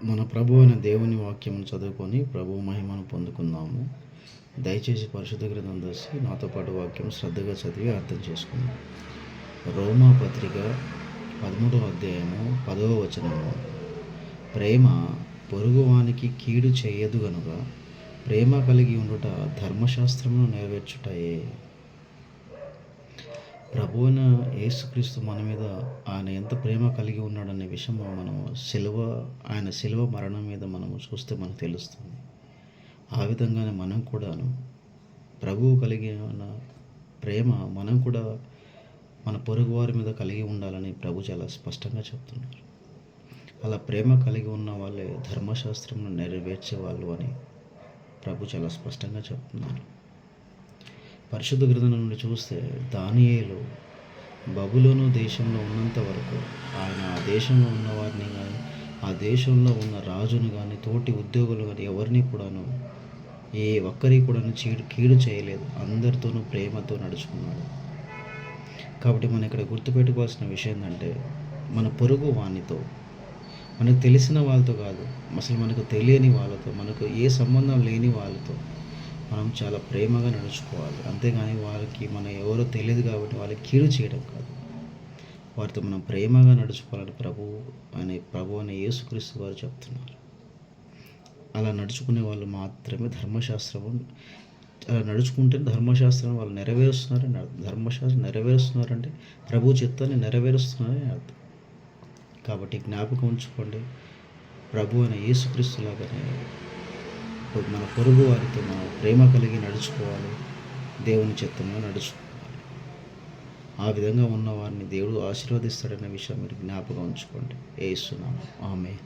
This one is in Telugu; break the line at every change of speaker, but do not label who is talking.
మన ప్రభు అయిన దేవుని వాక్యం చదువుకొని ప్రభు మహిమను పొందుకుందాము. దయచేసి పరిశుద్ధ గ్రంథం దర్శి నాతో పాటు వాక్యం శ్రద్ధగా చదివి అర్థం చేసుకుందాం. రోమా పత్రిక 13వ అధ్యాయము 10వ వచనము. ప్రేమ పొరుగువానికి కీడు చేయదు గనుక ప్రేమ కలిగి ఉండుట ధర్మశాస్త్రమును నెరవేర్చుటయే. ప్రభువున యేసుక్రీస్తు మన మీద ఆయన ఎంత ప్రేమ కలిగి ఉన్నాడనే విషయం మనము ఆయన శిలువ మరణం మీద మనము చూస్తే మనకు తెలుస్తుంది. ఆ విధంగానే మనం కూడాను ప్రభువు కలిగి ఉన్న ప్రేమ మనం కూడా మన పొరుగు వారి మీద కలిగి ఉండాలని ప్రభు చాలా స్పష్టంగా చెప్తున్నారు. అలా ప్రేమ కలిగి ఉన్న వాళ్ళే ధర్మశాస్త్రంను నెరవేర్చే వాళ్ళు అని ప్రభు చాలా స్పష్టంగా చెప్తున్నారు. పరిశుద్ధ గ్రంథం నుండి చూస్తే దానియేలు బబులోను దేశంలో ఉన్నంత వరకు ఆయన ఆ దేశంలో ఉన్న వారిని కానీ ఆ దేశంలో ఉన్న రాజును కానీ తోటి ఉద్యోగులు కానీ ఎవరిని కూడాను ఏ ఒక్కరికి కూడా కీడు చేయలేదు. అందరితోనూ ప్రేమతో నడుచుకున్నాడు. కాబట్టి మనం ఇక్కడ గుర్తుపెట్టుకోవాల్సిన విషయం ఏంటంటే మన పొరుగు వానితో, మనకు తెలిసిన వాళ్ళతో కాదు, అసలు మనకు తెలియని వాళ్ళతో, మనకు ఏ సంబంధం లేని వాళ్ళతో మనం చాలా ప్రేమగా నడుచుకోవాలి. అంతేగాని వాళ్ళకి మనం ఎవరో తెలియదు కాబట్టి వాళ్ళకి కీడు చేయడం కాదు, వారితో మనం ప్రేమగా నడుచుకోవాలని ప్రభు అనే యేసుక్రీస్తు వారు చెప్తున్నారు. అలా నడుచుకునే వాళ్ళు మాత్రమే అలా నడుచుకుంటే ధర్మశాస్త్రం వాళ్ళు నెరవేరుస్తున్నారని అర్థం. ధర్మశాస్త్రం నెరవేరుస్తున్నారంటే ప్రభు చిత్తాన్ని నెరవేరుస్తున్నారని అర్థం. కాబట్టి జ్ఞాపకం ఉంచుకోండి, ప్రభు అయిన యేసుక్రీస్తులాగానే మన పొరుగు వారితో మనం ప్రేమ కలిగి నడుచుకోవాలి, దేవుని చిత్తంలో నడుచుకోవాలి. ఆ విధంగా ఉన్న వారిని దేవుడు ఆశీర్వదిస్తాడనే విషయం మీరు జ్ఞాపకం ఉంచుకోండి. యేసు నామమున ఆమేన్.